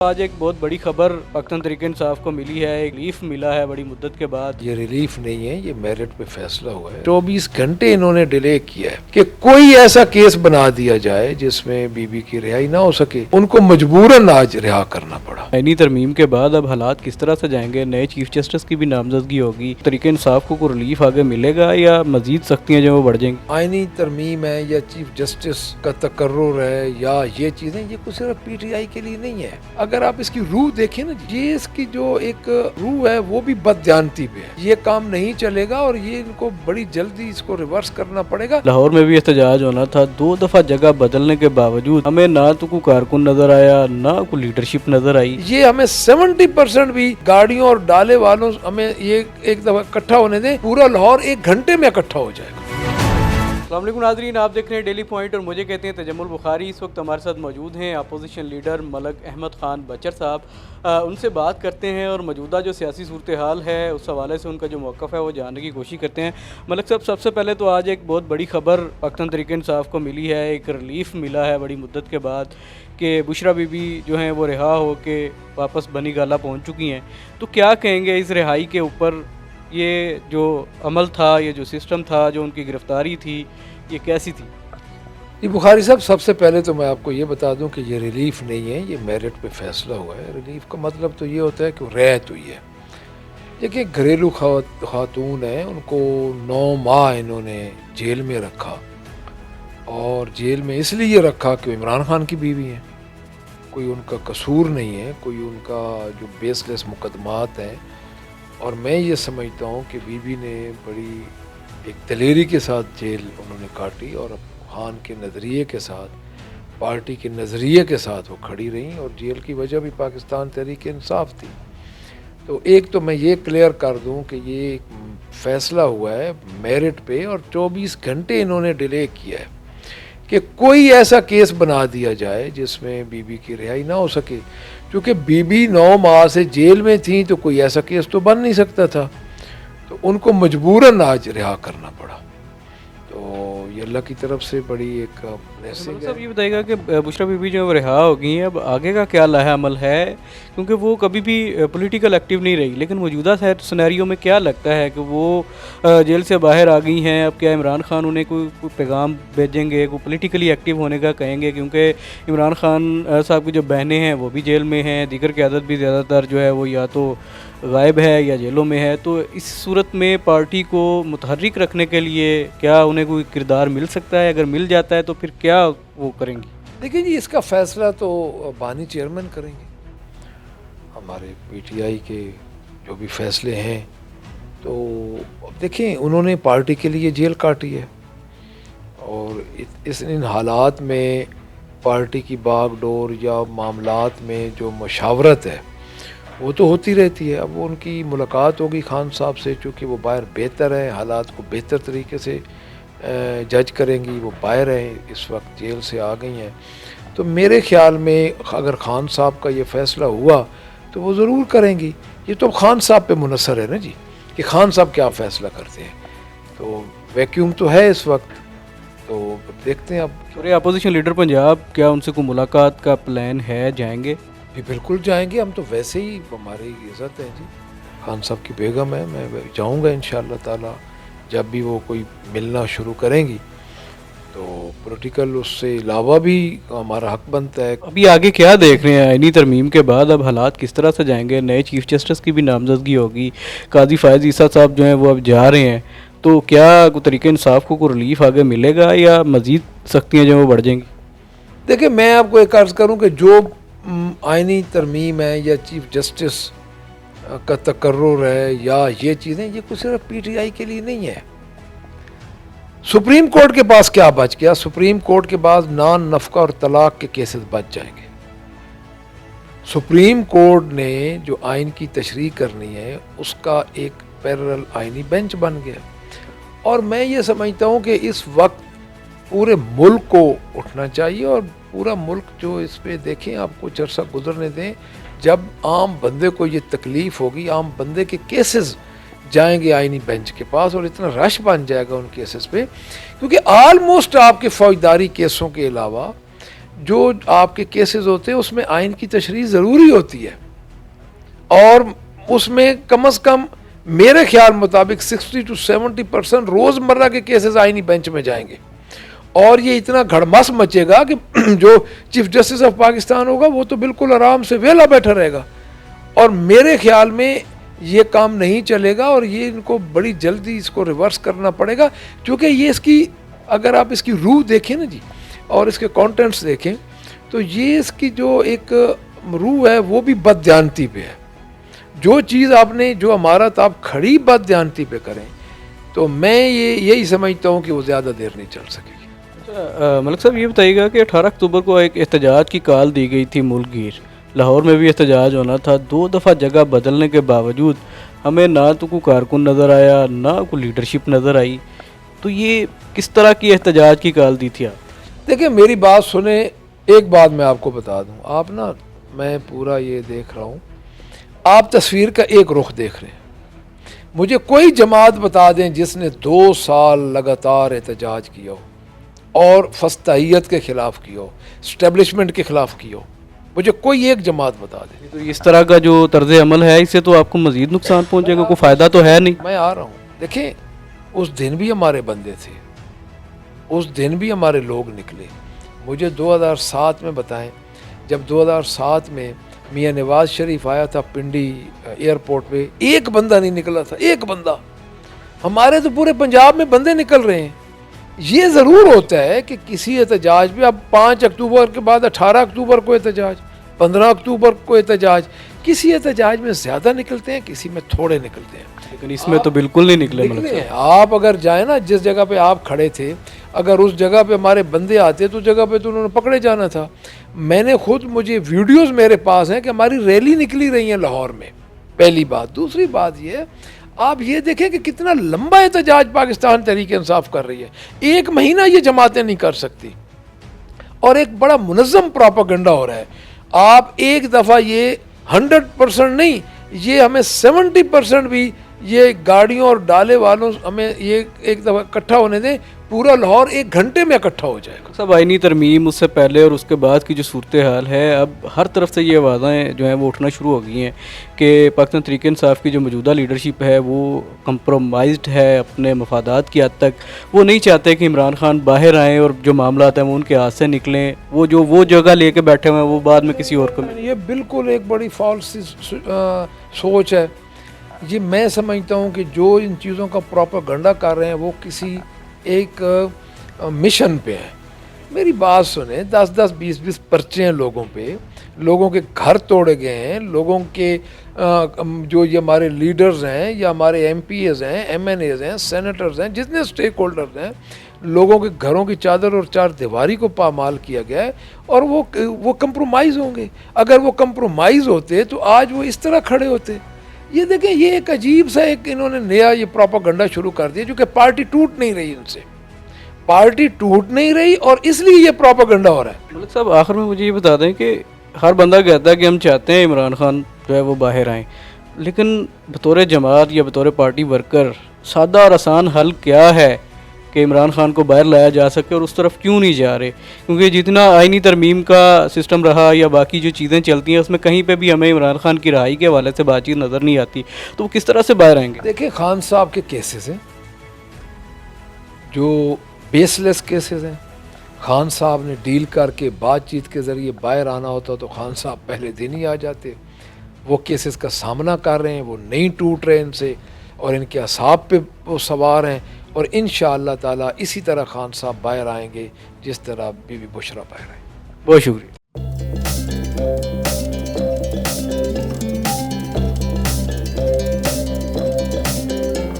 آج ایک بہت بڑی خبر پاکستان تحریک انصاف کو ملی ہے، ایک ریلیف ملا ہے بڑی مدت کے بعد۔ یہ ریلیف نہیں ہے، یہ میرٹ پہ فیصلہ ہوا ہے۔ 24 گھنٹے انہوں نے ڈیلے کیا ہے کہ کوئی ایسا کیس بنا دیا جائے جس میں بی بی کی رہائی نہ ہو سکے، ان کو مجبوراً آج رہا کرنا پڑا۔ آئینی ترمیم کے بعد اب حالات کس طرح سے جائیں گے؟ نئے چیف جسٹس کی بھی نامزدگی ہوگی، تحریک انصاف کو کوئی ریلیف آگے ملے گا یا مزید سختیاں جو وہ بڑھ جائیں گی؟ آئینی ترمیم ہے یا چیف جسٹس کا تقرر ہے یا یہ چیزیں، یہ کچھ صرف پی ٹی آئی کے لیے نہیں ہے۔ اگر آپ اس کی روح دیکھیں نا، یہ اس کی جو ایک روح ہے وہ بھی بدجانتی پہ ہے۔ یہ کام نہیں چلے گا اور یہ ان کو بڑی جلدی اس کو ریورس کرنا پڑے گا۔ لاہور میں بھی احتجاج ہونا تھا، 2 دفعہ جگہ بدلنے کے باوجود ہمیں نہ تو کوئی کارکن نظر آیا نہ کوئی لیڈرشپ نظر آئی۔ یہ ہمیں 70% بھی گاڑیوں اور ڈالے والوں ہمیں یہ ایک دفعہ اکٹھا ہونے دیں، پورا لاہور 1 گھنٹے میں اکٹھا ہو جائے گا۔ السلام علیکم ناظرین، آپ دیکھ رہے ہیں ڈیلی پوائنٹ اور مجھے کہتے ہیں تجمل بخاری۔ اس وقت ہمارے ساتھ موجود ہیں opposition leader Malik Ahmad Khan Butcher صاحب۔ ان سے بات کرتے ہیں اور موجودہ جو سیاسی صورتحال ہے اس حوالے سے ان کا جو موقف ہے وہ جاننے کی کوشش کرتے ہیں۔ ملک صاحب، سب سے پہلے تو آج ایک بہت بڑی خبر پاکستان تحریک انصاف کو ملی ہے، ایک ریلیف ملا ہے بڑی مدت کے بعد کہ بشرا بی بی جو ہیں وہ رہا ہو کے واپس بنی گالہ پہنچ چکی ہیں۔ تو کیا کہیں گے اس رہائی کے اوپر؟ یہ جو عمل تھا، یہ جو سسٹم تھا، جو ان کی گرفتاری تھی، یہ کیسی تھی؟ یہ بخاری صاحب، سب سے پہلے تو میں آپ کو یہ بتا دوں کہ یہ ریلیف نہیں ہے، یہ میرٹ پہ فیصلہ ہوا ہے۔ ریلیف کا مطلب تو یہ ہوتا ہے کہ رعایت ہوئی ہے۔ دیکھیں، گھریلو خاتون ہیں، ان کو 9 ماہ انہوں نے جیل میں رکھا، اور جیل میں اس لیے رکھا کہ عمران خان کی بیوی ہیں، کوئی ان کا قصور نہیں ہے، کوئی ان کا جو بیس لیس مقدمات ہیں۔ اور میں یہ سمجھتا ہوں کہ بی بی نے بڑی ایک دلیری کے ساتھ جیل انہوں نے کاٹی، اور خان کے نظریے کے ساتھ، پارٹی کے نظریے کے ساتھ وہ کھڑی رہیں، اور جیل کی وجہ بھی پاکستان تحریک انصاف تھی۔ تو ایک تو میں یہ کلیئر کر دوں کہ یہ فیصلہ ہوا ہے میرٹ پہ، اور 24 گھنٹے انہوں نے ڈیلے کیا ہے کہ کوئی ایسا کیس بنا دیا جائے جس میں بی بی کی رہائی نہ ہو سکے، کیونکہ بی بی 9 ماہ سے جیل میں تھیں تو کوئی ایسا کیس تو بن نہیں سکتا تھا، تو ان کو مجبوراً آج رہا کرنا پڑا۔ تو یہ اللہ کی طرف سے بڑی ایک بلیسنگ صاحب ہے۔ یہ بتائیے گا کہ بشرا بی بی جو وہ رہا ہو گئی ہیں، اب آگے کا کیا لاہ عمل ہے؟ کیونکہ وہ کبھی بھی پولیٹیکل ایکٹیو نہیں رہی، لیکن موجودہ سینیریو میں کیا لگتا ہے کہ وہ جیل سے باہر آ گئی ہیں؟ اب کیا عمران خان انہیں کوئی پیغام بھیجیں گے، کوئی پولیٹیکلی ایکٹیو ہونے کا کہیں گے؟ کیونکہ عمران خان صاحب کی جو بہنیں ہیں وہ بھی جیل میں ہیں، دیگر قیادت بھی زیادہ تر جو ہے وہ یا تو غائب ہے یا جیلوں میں ہے۔ تو اس صورت میں پارٹی کو متحرک رکھنے کے لیے کیا انہیں کوئی کردار مل سکتا ہے؟ اگر مل جاتا ہے تو پھر کیا وہ کریں گی؟ دیکھیں جی، اس کا فیصلہ تو بانی چیئرمین کریں گے۔ ہمارے پی ٹی آئی کے جو بھی فیصلے ہیں، تو اب دیکھیں، انہوں نے پارٹی کے لیے جیل کاٹی ہے، اور ان حالات میں پارٹی کی باغ ڈور یا معاملات میں جو مشاورت ہے وہ تو ہوتی رہتی ہے۔ اب ان کی ملاقات ہوگی خان صاحب سے، چونکہ وہ باہر بہتر ہیں، حالات کو بہتر طریقے سے جج کریں گی، وہ باہر ہیں، اس وقت جیل سے آ گئی ہیں۔ تو میرے خیال میں اگر خان صاحب کا یہ فیصلہ ہوا تو وہ ضرور کریں گی۔ یہ تو خان صاحب پہ منحصر ہے نا جی، کہ خان صاحب کیا فیصلہ کرتے ہیں۔ تو ویکیوم تو ہے اس وقت، تو دیکھتے ہیں اب۔ اپوزیشن لیڈر پنجاب، کیا ان سے کوئی ملاقات کا پلان ہے؟ جائیں گے؟ جی بالکل جائیں گے، ہم تو ویسے ہی، ہماری عزت ہے جی، خان صاحب کی بیگم ہے، میں جاؤں گا انشاءاللہ تعالی۔ جب بھی وہ کوئی ملنا شروع کریں گی تو پولیٹیکل اس سے علاوہ بھی ہمارا حق بنتا ہے۔ ابھی آگے کیا دیکھ رہے ہیں؟ آئینی ترمیم کے بعد اب حالات کس طرح سے جائیں گے؟ نئے چیف جسٹس کی بھی نامزدگی ہوگی، قاضی فائز عیسیٰ صاحب جو ہیں وہ اب جا رہے ہیں، تو کیا تحریک انصاف کو کوئی ریلیف آگے ملے گا یا مزید سختیاں جو ہیں وہ بڑھ جائیں گی؟ دیکھیں، میں آپ کو ایک عرض کروں کہ جو آئینی ترمیم ہے یا چیف جسٹس کا تقرر ہے یا یہ چیزیں، یہ کچھ صرف پی ٹی آئی کے لیے نہیں ہے۔ سپریم کورٹ کے پاس کیا بچ گیا؟ سپریم کورٹ کے پاس نان نفقہ اور طلاق کے کیسز بچ جائیں گے۔ سپریم کورٹ نے جو آئین کی تشریح کرنی ہے اس کا ایک پیرلل آئینی بینچ بن گیا، اور میں یہ سمجھتا ہوں کہ اس وقت پورے ملک کو اٹھنا چاہیے، اور پورا ملک جو اس پہ دیکھیں، آپ کچھ عرصہ گزرنے دیں، جب عام بندے کو یہ تکلیف ہوگی، عام بندے کے کیسز جائیں گے آئینی بینچ کے پاس، اور اتنا رش بن جائے گا ان کیسز پہ، کیونکہ آلموسٹ آپ کے فوجداری کیسوں کے علاوہ جو آپ کے کیسز ہوتے ہیں اس میں آئین کی تشریح ضروری ہوتی ہے، اور اس میں کم از کم میرے خیال مطابق 60 to 70% روزمرہ کے کیسز آئینی بینچ میں جائیں گے، اور یہ اتنا گھڑمس مچے گا کہ جو چیف جسٹس آف پاکستان ہوگا وہ تو بالکل آرام سے ویلا بیٹھا رہے گا، اور میرے خیال میں یہ کام نہیں چلے گا، اور یہ ان کو بڑی جلدی اس کو ریورس کرنا پڑے گا، کیونکہ یہ اس کی اگر آپ اس کی روح دیکھیں نا جی اور اس کے کانٹینٹس دیکھیں تو یہ اس کی جو ایک روح ہے وہ بھی بددیانتی پہ ہے۔ جو چیز آپ نے جو امارت آپ کھڑی بددیانتی پہ کریں تو میں یہی سمجھتا ہوں کہ وہ زیادہ دیر نہیں چل سکے گی۔ ملک صاحب یہ بتائیے گا کہ 18 اکتوبر کو ایک احتجاج کی کال دی گئی تھی ملک گیر، لاہور میں بھی احتجاج ہونا تھا، 2 دفعہ جگہ بدلنے کے باوجود ہمیں نہ تو کوئی کارکن نظر آیا نہ کوئی لیڈرشپ نظر آئی، تو یہ کس طرح کی احتجاج کی کال دی تھی آپ؟ دیکھیں میری بات سنیں، ایک بات میں آپ کو بتا دوں، آپ نا میں پورا یہ دیکھ رہا ہوں، آپ تصویر کا ایک رخ دیکھ رہے ہیں، مجھے کوئی جماعت بتا دیں جس نے 2 سال لگاتار احتجاج کیا ہو اور فسطائیت کے خلاف کیا ہو، اسٹیبلشمنٹ کے خلاف کیا ہو، مجھے کوئی ایک جماعت بتا دیں۔ تو اس طرح کا جو طرز عمل ہے اس سے تو آپ کو مزید نقصان پہنچے گا، کوئی فائدہ تو ہے نہیں۔ میں آ رہا ہوں، دیکھیں اس دن بھی ہمارے بندے تھے، اس دن بھی ہمارے لوگ نکلے، مجھے 2007 میں بتائیں، جب 2007 میں میاں نواز شریف آیا تھا پنڈی ایئرپورٹ پہ، ایک بندہ نہیں نکلا تھا، ایک بندہ، ہمارے تو پورے پنجاب میں بندے نکل رہے ہیں۔ یہ ضرور ہوتا ہے کہ کسی احتجاج پہ اب 5 اکتوبر کے بعد 18 اکتوبر کو احتجاج، 15 اکتوبر کو احتجاج، کسی احتجاج میں زیادہ نکلتے ہیں کسی میں تھوڑے نکلتے ہیں، لیکن اس میں تو بالکل نہیں نکلے ملک نکلے ہیں۔ آپ اگر جائیں نا جس جگہ پہ آپ کھڑے تھے، اگر اس جگہ پہ ہمارے بندے آتے تو جگہ پہ تو انہوں نے پکڑے جانا تھا۔ میں نے خود، مجھے ویڈیوز میرے پاس ہیں کہ ہماری ریلی نکلی رہی ہیں لاہور میں، پہلی بات۔ دوسری بات یہ، آپ یہ دیکھیں کہ کتنا لمبا احتجاج پاکستان تحریک انصاف کر رہی ہے، 1 مہینہ یہ جماعتیں نہیں کر سکتی، اور ایک بڑا منظم پروپیگنڈا ہو رہا ہے۔ آپ ایک دفعہ یہ 100% نہیں، یہ ہمیں 70% بھی یہ گاڑیوں اور ڈالے والوں ہمیں یہ ایک دفعہ اکٹھا ہونے دیں، پورا لاہور 1 گھنٹے میں اکٹھا ہو جائے گا۔ سب آئینی ترمیم اس سے پہلے اور اس کے بعد کی جو صورتحال ہے، اب ہر طرف سے یہ آوازیں جو ہیں وہ اٹھنا شروع ہو گئی ہیں کہ پاکستان تحریک انصاف کی جو موجودہ لیڈرشپ ہے وہ کمپرومائزڈ ہے اپنے مفادات کی حد تک، وہ نہیں چاہتے کہ عمران خان باہر آئیں اور جو معاملات ہیں وہ ان کے ہاتھ سے نکلیں، وہ جگہ لے کے بیٹھے ہوئے ہیں وہ بعد میں کسی اور کو یہ بالکل ایک بڑی فالس سوچ ہے۔ یہ میں سمجھتا ہوں کہ جو ان چیزوں کا پروپیگنڈا کر رہے ہیں وہ کسی ایک مشن پہ ہے۔ میری بات سنیں، 10-10 20-20 پرچے ہیں لوگوں پہ، لوگوں کے گھر توڑے گئے ہیں، لوگوں کے جو یہ ہمارے لیڈرز ہیں یا ہمارے ایم پی ایز ہیں، ایم این ایز ہیں، سینیٹرز ہیں، جتنے سٹیک ہولڈرز ہیں، لوگوں کے گھروں کی چادر اور 4 دیواری کو پامال کیا گیا ہے، اور وہ کمپرومائز ہوں گے۔ اگر وہ کمپرومائز ہوتے تو آج وہ اس طرح کھڑے ہوتے۔ یہ دیکھیں، یہ ایک عجیب سا ایک انہوں نے نیا یہ پروپیگنڈا شروع کر دیا، کیونکہ پارٹی ٹوٹ نہیں رہی، ان سے پارٹی ٹوٹ نہیں رہی، اور اس لیے یہ پروپیگنڈا ہو رہا ہے۔ ملک صاحب آخر میں مجھے یہ بتا دیں کہ ہر بندہ کہتا ہے کہ ہم چاہتے ہیں عمران خان جو ہے وہ باہر آئیں، لیکن بطور جماعت یا بطور پارٹی ورکر سادہ اور آسان حل کیا ہے کہ عمران خان کو باہر لایا جا سکے، اور اس طرف کیوں نہیں جا رہے؟ کیونکہ جتنا آئینی ترمیم کا سسٹم رہا یا باقی جو چیزیں چلتی ہیں اس میں کہیں پہ بھی ہمیں عمران خان کی رہائی کے حوالے سے بات چیت نظر نہیں آتی، تو وہ کس طرح سے باہر آئیں گے؟ دیکھیں، خان صاحب کے کیسز ہیں جو بیس لیس کیسز ہیں۔ خان صاحب نے ڈیل کر کے بات چیت کے ذریعے باہر آنا ہوتا تو خان صاحب پہلے دن ہی آ جاتے۔ وہ کیسز کا سامنا کر رہے ہیں، وہ نہیں ٹوٹ رہے ان سے، اور ان کے اعصاب پہ وہ سوار ہیں، اور انشاءاللہ تعالی اسی طرح خان صاحب باہر آئیں گے جس طرح بی بی بشرا باہر آئیں۔ بہت شکریہ۔